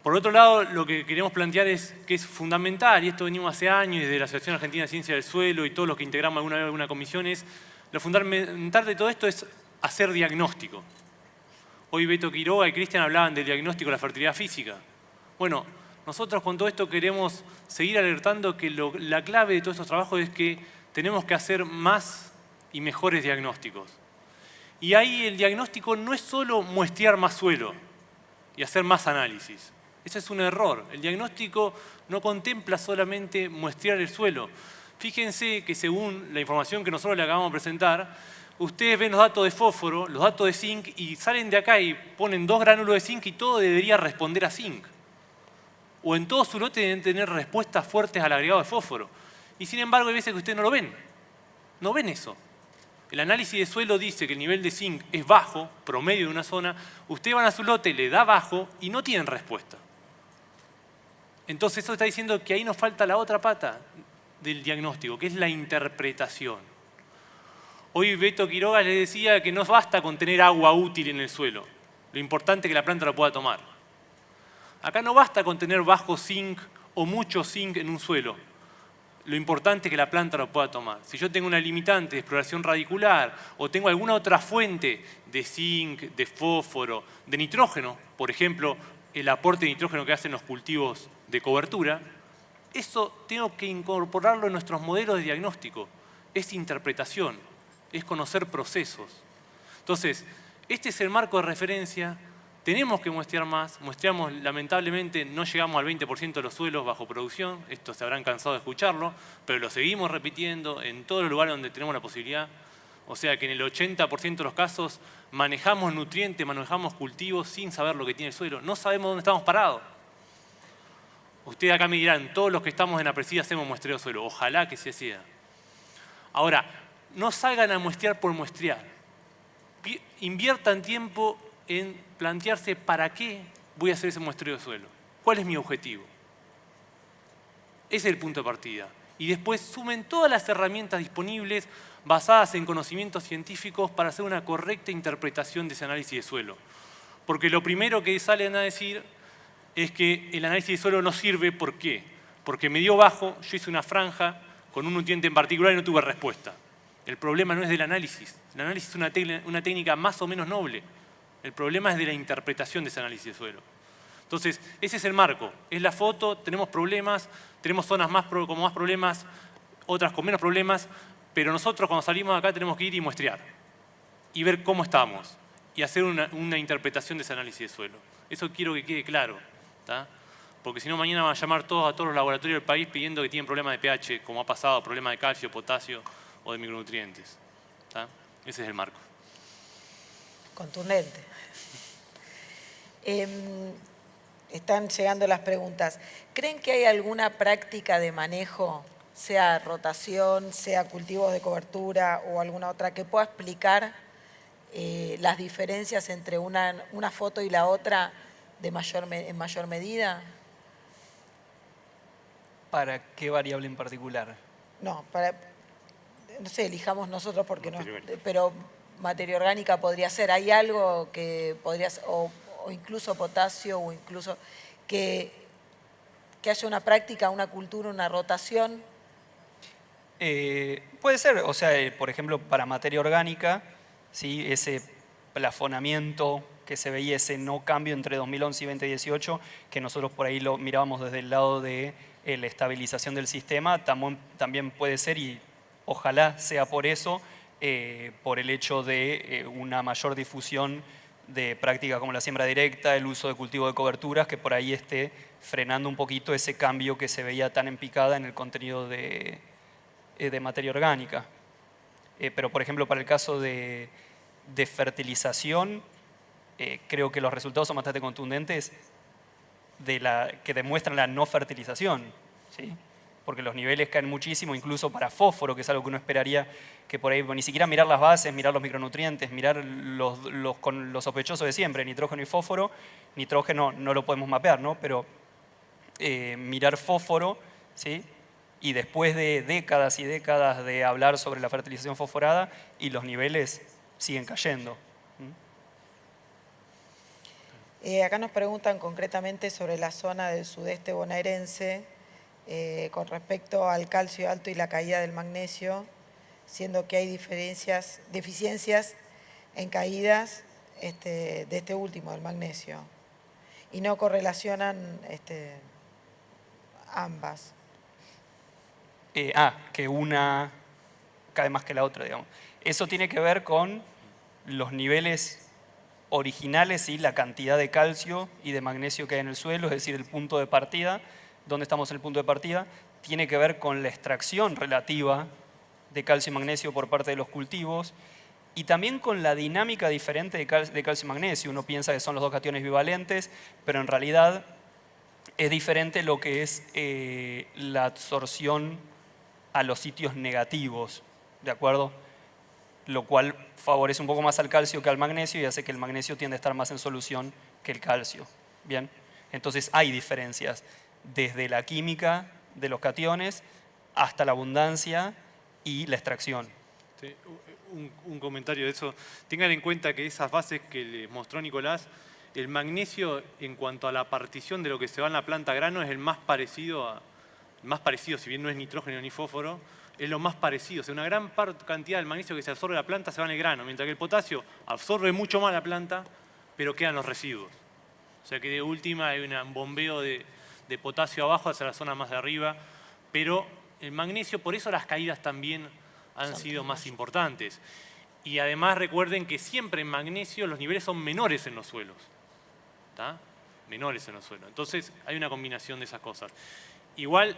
por otro lado, lo que queremos plantear es que es fundamental, y esto venimos hace años desde la Asociación Argentina de Ciencia del Suelo y todos los que integramos alguna vez alguna comisión, es lo fundamental de todo esto es hacer diagnóstico. Hoy Beto Quiroga y Cristian hablaban del diagnóstico de la fertilidad física. Bueno, nosotros con todo esto queremos seguir alertando que la clave de todos estos trabajos es que tenemos que hacer más y mejores diagnósticos. Y ahí el diagnóstico no es solo muestrear más suelo y hacer más análisis. Ese es un error. El diagnóstico no contempla solamente muestrear el suelo. Fíjense que según la información que nosotros le acabamos de presentar, ustedes ven los datos de fósforo, los datos de zinc y salen de acá y ponen 2 gránulos de zinc y todo debería responder a zinc. O en todo su lote deben tener respuestas fuertes al agregado de fósforo. Y sin embargo hay veces que ustedes no lo ven. No ven eso. El análisis de suelo dice que el nivel de zinc es bajo, promedio de una zona. Ustedes van a su lote, le da bajo y no tienen respuesta. Entonces eso está diciendo que ahí nos falta la otra pata del diagnóstico, que es la interpretación. Hoy Beto Quiroga les decía que no basta con tener agua útil en el suelo. Lo importante es que la planta lo pueda tomar. Acá no basta con tener bajo zinc o mucho zinc en un suelo. Lo importante es que la planta lo pueda tomar. Si yo tengo una limitante de exploración radicular o tengo alguna otra fuente de zinc, de fósforo, de nitrógeno, por ejemplo, el aporte de nitrógeno que hacen los cultivos de cobertura, eso tengo que incorporarlo en nuestros modelos de diagnóstico. Es interpretación, es conocer procesos. Entonces, este es el marco de referencia. Tenemos que muestrear más. Muestreamos, lamentablemente, no llegamos al 20% de los suelos bajo producción. Esto se habrán cansado de escucharlo, pero lo seguimos repitiendo en todos los lugares donde tenemos la posibilidad. O sea que en el 80% de los casos manejamos nutrientes, manejamos cultivos sin saber lo que tiene el suelo. No sabemos dónde estamos parados. Ustedes acá me dirán, todos los que estamos en Apresidia hacemos muestreo de suelo. Ojalá que se sea. Ahora, no salgan a muestrear por muestrear. Inviertan tiempo en plantearse para qué voy a hacer ese muestreo de suelo. ¿Cuál es mi objetivo? Ese es el punto de partida. Y después sumen todas las herramientas disponibles basadas en conocimientos científicos para hacer una correcta interpretación de ese análisis de suelo. Porque lo primero que salen a decir es que el análisis de suelo no sirve. ¿Por qué? Porque me dio bajo, yo hice una franja con un nutriente en particular y no tuve respuesta. El problema no es del análisis. El análisis es una técnica más o menos noble. El problema es de la interpretación de ese análisis de suelo. Entonces, ese es el marco. Es la foto, tenemos problemas, tenemos zonas con más problemas, otras con menos problemas, pero nosotros cuando salimos de acá tenemos que ir y muestrear y ver cómo estamos y hacer una interpretación de ese análisis de suelo. Eso quiero que quede claro, ¿tá? Porque si no mañana van a llamar a todos los laboratorios del país pidiendo que tienen problemas de pH, como ha pasado, problemas de calcio, potasio o de micronutrientes, ¿tá? Ese es el marco. Contundente. Están llegando las preguntas. ¿Creen que hay alguna práctica de manejo, sea rotación, sea cultivos de cobertura o alguna otra, que pueda explicar las diferencias entre una foto y la otra en mayor medida? ¿Para qué variable en particular? No, no sé, elijamos nosotros porque no, pero materia orgánica podría ser. ¿Hay algo que podría ser, o incluso potasio, o incluso que haya una práctica, una cultura, una rotación? Puede ser, o sea, por ejemplo, para materia orgánica, ¿sí? Ese plafonamiento que se veía, ese no cambio entre 2011 y 2018, que nosotros por ahí lo mirábamos desde el lado de la estabilización del sistema, también puede ser, y ojalá sea por eso, por el hecho de una mayor difusión de prácticas como la siembra directa, el uso de cultivo de coberturas, que por ahí esté frenando un poquito ese cambio que se veía tan en picada en el contenido de materia orgánica. Pero, por ejemplo, para el caso de fertilización, creo que los resultados son bastante contundentes que demuestran la no fertilización, ¿sí? Porque los niveles caen muchísimo, incluso para fósforo, que es algo que uno esperaría que por ahí, ni siquiera mirar las bases, mirar los micronutrientes, mirar con los sospechosos de siempre, nitrógeno y fósforo. Nitrógeno no lo podemos mapear, ¿no? Pero mirar fósforo, ¿sí? Y después de décadas y décadas de hablar sobre la fertilización fosforada, y los niveles siguen cayendo. Acá nos preguntan concretamente sobre la zona del sudeste bonaerense con respecto al calcio alto y la caída del magnesio, siendo que hay deficiencias en caídas de este último, del magnesio, y no correlacionan ambas. Que una cae más que la otra, digamos. Eso tiene que ver con los niveles originales y la cantidad de calcio y de magnesio que hay en el suelo, es decir, el punto de partida. ¿Dónde estamos en el punto de partida? Tiene que ver con la extracción relativa de calcio y magnesio por parte de los cultivos y también con la dinámica diferente de calcio y magnesio. Uno piensa que son los dos cationes bivalentes, pero en realidad es diferente lo que es la absorción a los sitios negativos, ¿de acuerdo? Lo cual favorece un poco más al calcio que al magnesio y hace que el magnesio tiende a estar más en solución que el calcio. ¿Bien? Entonces hay diferencias desde la química de los cationes hasta la abundancia y la extracción. Sí, un comentario de eso. Tengan en cuenta que esas bases que les mostró Nicolás, el magnesio en cuanto a la partición de lo que se va en la planta grano es el más parecido, si bien no es nitrógeno ni fósforo, es lo más parecido. O sea, una gran cantidad del magnesio que se absorbe en la planta se va en el grano, mientras que el potasio absorbe mucho más la planta, pero quedan los residuos. O sea que de última hay un bombeo de potasio abajo hacia la zona más de arriba, pero el magnesio, por eso las caídas también han sido más importantes. Y además recuerden que siempre en magnesio los niveles son menores en los suelos. ¿Tá? Menores en los suelos. Entonces hay una combinación de esas cosas. Igual,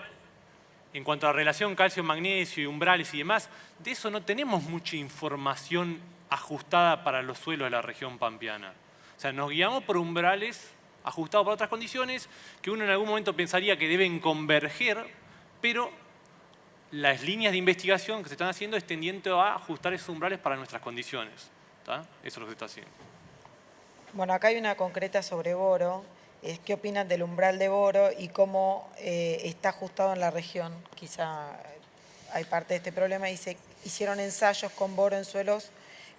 en cuanto a la relación calcio-magnesio y umbrales y demás, de eso no tenemos mucha información ajustada para los suelos de la región pampeana. O sea, nos guiamos por umbrales ajustado para otras condiciones, que uno en algún momento pensaría que deben converger, pero las líneas de investigación que se están haciendo es tendiente a ajustar esos umbrales para nuestras condiciones. ¿Tá? Eso es lo que se está haciendo. Bueno, acá hay una concreta sobre boro. ¿Qué opinan del umbral de boro y cómo está ajustado en la región? Quizá hay parte de este problema. Dice, hicieron ensayos con boro en suelos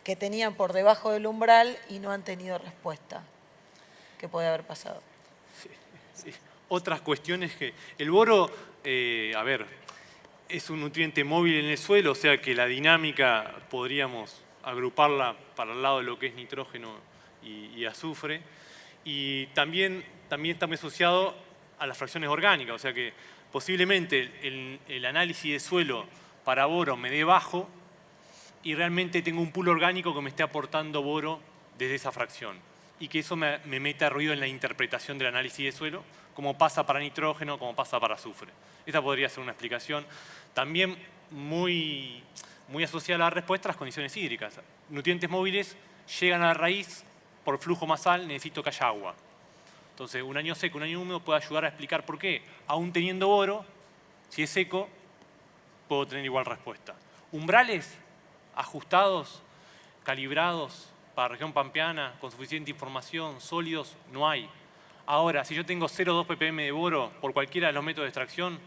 que tenían por debajo del umbral y no han tenido respuesta. ¿Qué puede haber pasado? Sí. Otras cuestiones que... El boro, a ver, es un nutriente móvil en el suelo, o sea que la dinámica podríamos agruparla para el lado de lo que es nitrógeno y azufre. Y también está muy asociado a las fracciones orgánicas, o sea que posiblemente el análisis de suelo para boro me dé bajo y realmente tengo un pool orgánico que me esté aportando boro desde esa fracción. Y que eso me meta ruido en la interpretación del análisis de suelo, como pasa para nitrógeno, como pasa para azufre. Esta podría ser una explicación. También muy asociada a la respuesta a las condiciones hídricas. Nutrientes móviles llegan a la raíz por flujo masal, necesito que haya agua. Entonces, un año seco, un año húmedo puede ayudar a explicar por qué, aún teniendo boro, si es seco, puedo tener igual respuesta. Umbrales ajustados, calibrados para la región pampeana, con suficiente información, sólidos, no hay. Ahora, si yo tengo 0,2 ppm de boro por cualquiera de los métodos de extracción,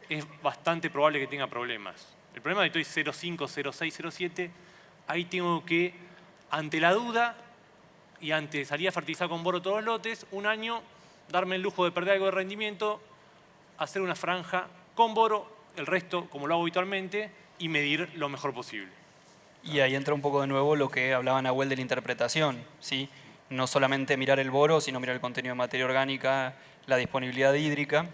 es bastante probable que tenga problemas. El problema es que estoy 0,5, 0,6, 0,7, ahí tengo que, ante la duda, y ante salir a fertilizar con boro todos los lotes, un año darme el lujo de perder algo de rendimiento, hacer una franja con boro, el resto como lo hago habitualmente, y medir lo mejor posible. Y ahí entra un poco de nuevo lo que hablaba Nahuel de la interpretación, ¿sí? No solamente mirar el boro, sino mirar el contenido de materia orgánica, la disponibilidad hídrica.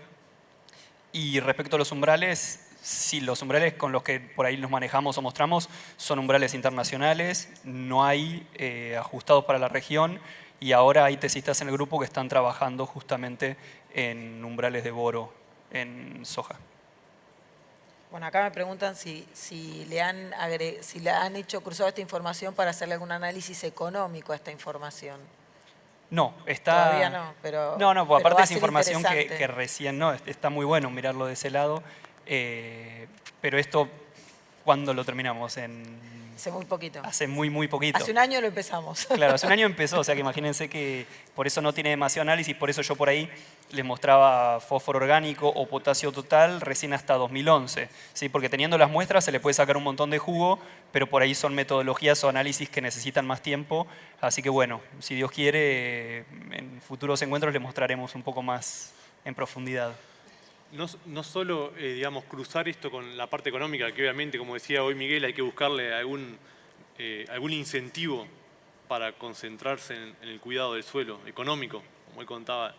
Y respecto a los umbrales, sí, los umbrales con los que por ahí nos manejamos o mostramos son umbrales internacionales, no hay ajustados para la región y ahora hay tesistas en el grupo que están trabajando justamente en umbrales de boro en soja. Bueno, acá me preguntan si le han hecho cruzado esta información para hacerle algún análisis económico a esta información. No, está... Todavía no, pero... No, pues aparte va a es ser información que interesante. recién no, está muy bueno mirarlo de ese lado, pero esto, ¿cuándo lo terminamos? Hace muy poquito. Hace muy poquito. Hace un año lo empezamos. Claro, hace un año empezó, o sea que imagínense que por eso no tiene demasiado análisis, por eso yo por ahí les mostraba fósforo orgánico o potasio total recién hasta 2011, ¿sí? Porque teniendo las muestras se le puede sacar un montón de jugo, pero por ahí son metodologías o análisis que necesitan más tiempo, así que bueno, si Dios quiere, en futuros encuentros les mostraremos un poco más en profundidad. No solo, digamos, cruzar esto con la parte económica, que obviamente, como decía hoy Miguel, hay que buscarle algún incentivo para concentrarse en el cuidado del suelo económico, como él contaba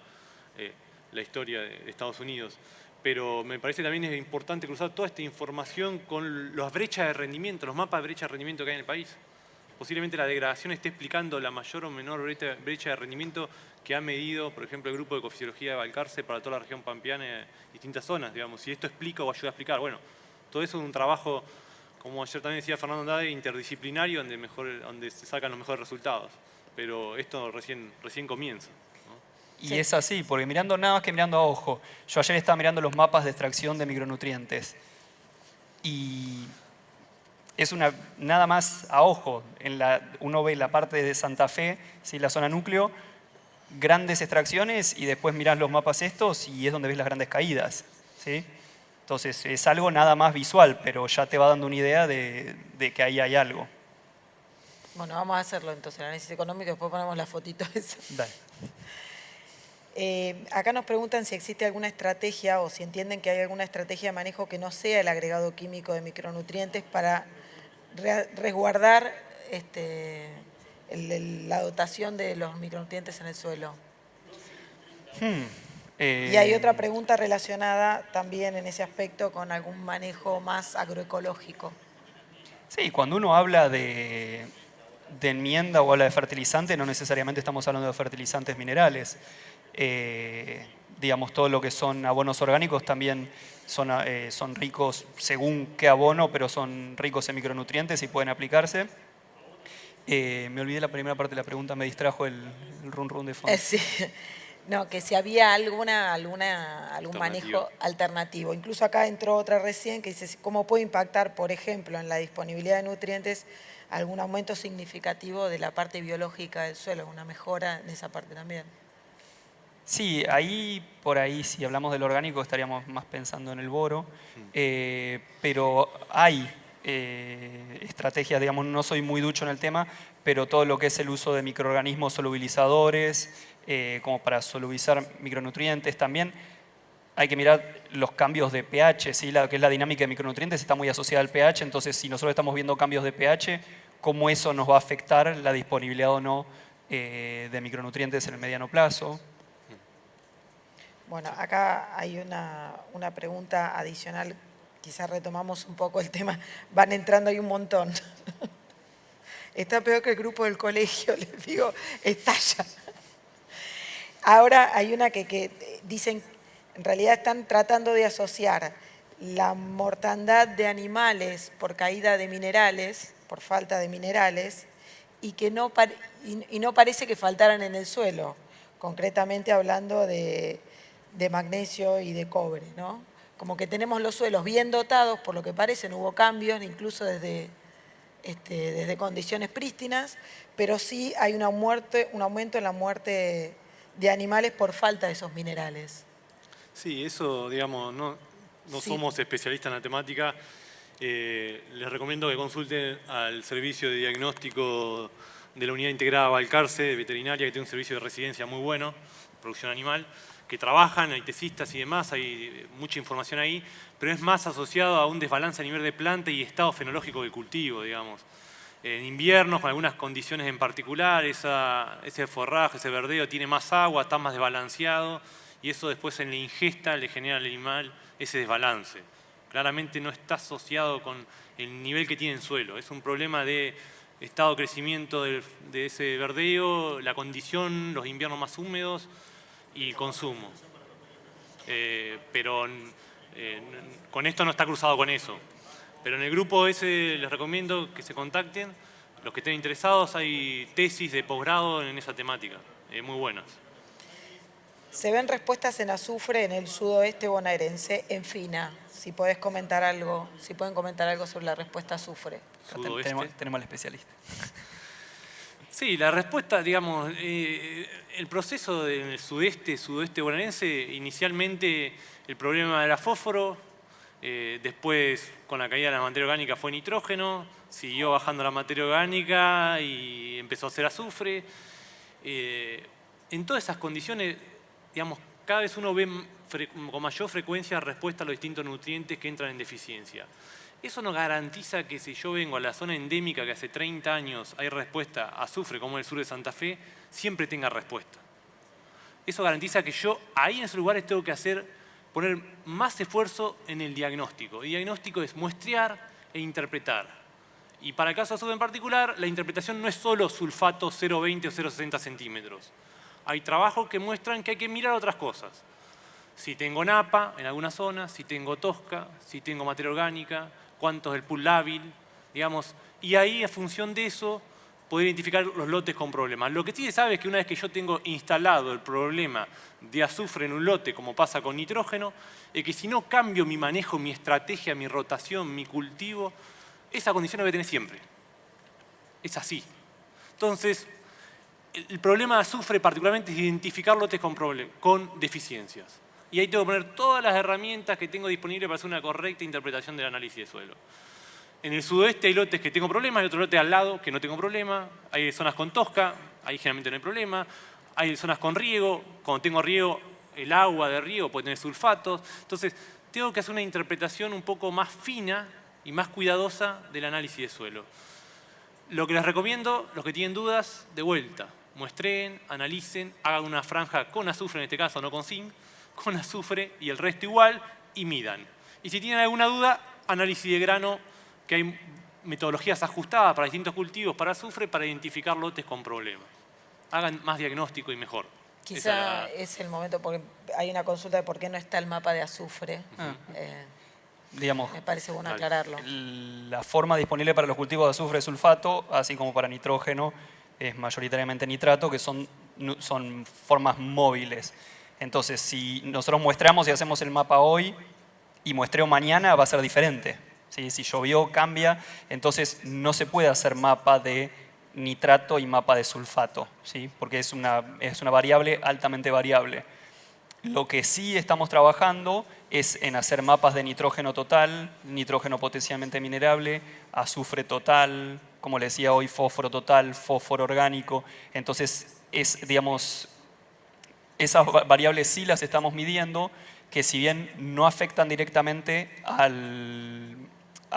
la historia de Estados Unidos. Pero me parece también es importante cruzar toda esta información con las brechas de rendimiento, los mapas de brecha de rendimiento que hay en el país. Posiblemente la degradación esté explicando la mayor o menor brecha de rendimiento que ha medido, por ejemplo, el grupo de ecofisiología de Balcarce para toda la región pampeana en distintas zonas, digamos. Si esto explica o ayuda a explicar, bueno, todo eso es un trabajo, como ayer también decía Fernando Andrade, interdisciplinario, donde se sacan los mejores resultados. Pero esto recién comienza. Y Sí. es así, porque mirando nada más que mirando a ojo. Yo ayer estaba mirando los mapas de extracción de micronutrientes y es nada más a ojo. Uno ve la parte de Santa Fe, ¿sí? La zona núcleo, grandes extracciones y después mirás los mapas estos y es donde ves las grandes caídas, ¿sí? Entonces es algo nada más visual, pero ya te va dando una idea de que ahí hay algo. Bueno, vamos a hacerlo entonces, el análisis económico, después ponemos la fotito esa. Dale. Acá nos preguntan si existe alguna estrategia o si entienden que hay alguna estrategia de manejo que no sea el agregado químico de micronutrientes para resguardar la dotación de los micronutrientes en el suelo. Y hay otra pregunta relacionada también en ese aspecto con algún manejo más agroecológico. Sí, cuando uno habla de enmienda o habla de fertilizante, no necesariamente estamos hablando de fertilizantes minerales. Digamos, todo lo que son abonos orgánicos también son ricos según qué abono, pero son ricos en micronutrientes y pueden aplicarse. Me olvidé la primera parte de la pregunta, me distrajo el run run de fondo. Sí. No, que si había algún manejo alternativo. Incluso acá entró otra recién que dice cómo puede impactar, por ejemplo, en la disponibilidad de nutrientes algún aumento significativo de la parte biológica del suelo, una mejora en esa parte también. Sí, por ahí, si hablamos del orgánico, estaríamos más pensando en el boro, pero hay estrategias, digamos, no soy muy ducho en el tema, pero todo lo que es el uso de microorganismos solubilizadores, como para solubilizar micronutrientes también. Hay que mirar los cambios de pH, ¿sí? Que es la dinámica de micronutrientes, está muy asociada al pH, entonces si nosotros estamos viendo cambios de pH, cómo eso nos va a afectar la disponibilidad o no de micronutrientes en el mediano plazo. Bueno, acá hay una pregunta adicional, quizás retomamos un poco el tema, van entrando ahí un montón. Está peor que el grupo del colegio, les digo, estalla. Ahora hay una que dicen, en realidad están tratando de asociar la mortandad de animales por caída de minerales, por falta de minerales, y que no parece que faltaran en el suelo, concretamente hablando de magnesio y de cobre, ¿no? Como que tenemos los suelos bien dotados, por lo que parece, no hubo cambios, incluso desde condiciones prístinas, pero sí hay un aumento en la muerte de animales por falta de esos minerales. Sí, eso, digamos, no Sí. somos especialistas en la temática. Les recomiendo que consulten al servicio de diagnóstico de la Unidad Integrada Balcarce, de veterinaria, que tiene un servicio de residencia muy bueno, producción animal, que trabajan, hay tesistas y demás, hay mucha información ahí, pero es más asociado a un desbalance a nivel de planta y estado fenológico del cultivo, digamos. En invierno, con algunas condiciones en particular, ese forraje, ese verdeo tiene más agua, está más desbalanceado, y eso después en la ingesta le genera al animal ese desbalance. Claramente no está asociado con el nivel que tiene en suelo, es un problema de estado de crecimiento de ese verdeo, la condición, los inviernos más húmedos y el consumo. Pero con esto no está cruzado con eso. Pero en el grupo ese les recomiendo que se contacten. Los que estén interesados, hay tesis de posgrado en esa temática, muy buenas. Se ven respuestas en azufre en el sudoeste bonaerense, en Fina. Si podés comentar algo, si pueden comentar algo sobre la respuesta a azufre. Sudoeste. Tenemos al especialista. Sí, la respuesta, digamos, el proceso del sudoeste bonaerense, inicialmente el problema era fósforo, después con la caída de la materia orgánica fue nitrógeno, siguió bajando la materia orgánica y empezó a ser azufre. En todas esas condiciones, digamos, cada vez uno ve con mayor frecuencia respuesta a los distintos nutrientes que entran en deficiencia. Eso no garantiza que si yo vengo a la zona endémica que hace 30 años hay respuesta a azufre, como en el sur de Santa Fe, siempre tenga respuesta. Eso garantiza que yo ahí en esos lugares tengo que poner más esfuerzo en el diagnóstico. El diagnóstico es muestrear e interpretar. Y para el caso de azufre en particular, la interpretación no es solo sulfato 0,20 o 0,60 centímetros. Hay trabajos que muestran que hay que mirar otras cosas. Si tengo napa en alguna zona, si tengo tosca, si tengo materia orgánica, cuánto es el pool lábil, digamos, y ahí, en función de eso, poder identificar los lotes con problemas. Lo que sí se sabe es que una vez que yo tengo instalado el problema de azufre en un lote, como pasa con nitrógeno, es que si no cambio mi manejo, mi estrategia, mi rotación, mi cultivo, esa condición la voy a tener siempre. Es así. Entonces, el problema de azufre particularmente es identificar lotes con deficiencias. Y ahí tengo que poner todas las herramientas que tengo disponibles para hacer una correcta interpretación del análisis de suelo. En el sudoeste hay lotes que tengo problemas, hay otro lote al lado que no tengo problema, hay zonas con tosca, ahí generalmente no hay problema, hay zonas con riego, cuando tengo riego, el agua de riego puede tener sulfatos. Entonces, tengo que hacer una interpretación un poco más fina y más cuidadosa del análisis de suelo. Lo que les recomiendo, los que tienen dudas, de vuelta, muestreen, analicen, hagan una franja con azufre en este caso, no con zinc, con azufre y el resto igual, y midan. Y si tienen alguna duda, análisis de grano, que hay metodologías ajustadas para distintos cultivos para azufre para identificar lotes con problemas. Hagan más diagnóstico y mejor. Quizá es el momento, porque hay una consulta de por qué no está el mapa de azufre. Digamos, Me parece bueno aclararlo. La forma disponible para los cultivos de azufre y sulfato, así como para nitrógeno, es mayoritariamente nitrato, que son son formas móviles. Entonces, si nosotros muestramos y hacemos el mapa hoy y muestreo mañana, va a ser diferente. ¿Sí? Si llovió, cambia. Entonces, no se puede hacer mapa de nitrato y mapa de sulfato, ¿sí? Porque es una variable altamente variable. Lo que sí estamos trabajando es en hacer mapas de nitrógeno total, nitrógeno potencialmente minerable, azufre total, como les decía hoy, fósforo total, fósforo orgánico. Entonces, digamos, esas variables sí las estamos midiendo, que si bien no afectan directamente a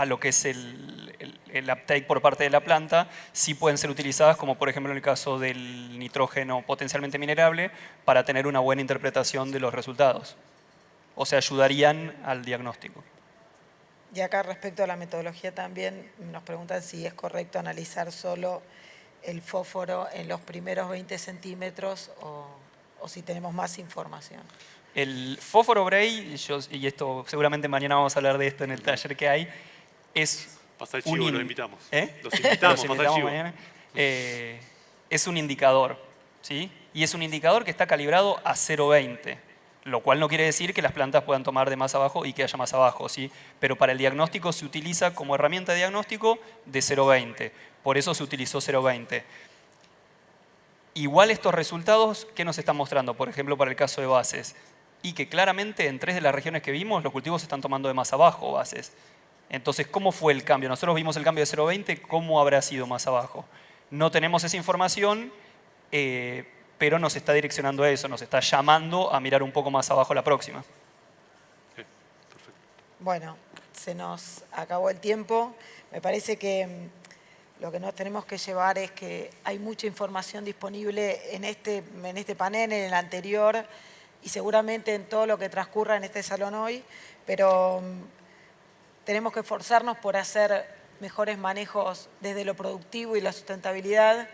lo que es el uptake por parte de la planta, sí pueden ser utilizadas, como por ejemplo en el caso del nitrógeno potencialmente minerable, para tener una buena interpretación de los resultados. O sea, ayudarían al diagnóstico. Y acá respecto a la metodología también nos preguntan si es correcto analizar solo el fósforo en los primeros 20 centímetros o si tenemos más información. El fósforo Bray, y esto seguramente mañana vamos a hablar de esto en el taller que hay, es Pasa el chivo, los invitamos. Los invitamos mañana. Es un indicador, ¿sí? Y es un indicador que está calibrado a 0,20, lo cual no quiere decir que las plantas puedan tomar de más abajo y que haya más abajo, ¿sí? Pero para el diagnóstico se utiliza como herramienta de diagnóstico de 0,20. Por eso se utilizó 0,20. Igual estos resultados, ¿qué nos están mostrando? Por ejemplo, para el caso de bases. Y que claramente en 3 de las regiones que vimos, los cultivos se están tomando de más abajo bases. Entonces, ¿cómo fue el cambio? Nosotros vimos el cambio de 0,20, ¿cómo habrá sido más abajo? No tenemos esa información, pero nos está direccionando a eso, nos está llamando a mirar un poco más abajo la próxima. Sí, perfecto. Bueno, se nos acabó el tiempo. Me parece que lo que nos tenemos que llevar es que hay mucha información disponible en este panel, en el anterior y seguramente en todo lo que transcurra en este salón hoy, pero tenemos que esforzarnos por hacer mejores manejos desde lo productivo y la sustentabilidad,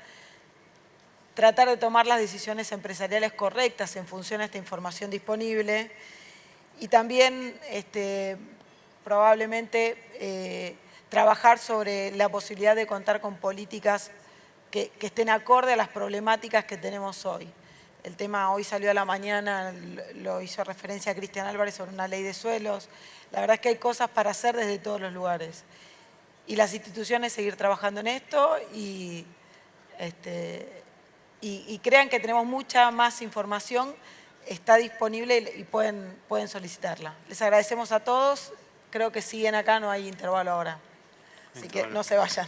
tratar de tomar las decisiones empresariales correctas en función a esta información disponible y también probablemente trabajar sobre la posibilidad de contar con políticas que estén acorde a las problemáticas que tenemos hoy. El tema hoy salió a la mañana, lo hizo referencia a Cristian Álvarez sobre una ley de suelos. La verdad es que hay cosas para hacer desde todos los lugares. Y las instituciones seguir trabajando en esto y crean que tenemos mucha más información, está disponible y pueden solicitarla. Les agradecemos a todos. Creo que siguen acá, no hay intervalo ahora. Así que no se vayan.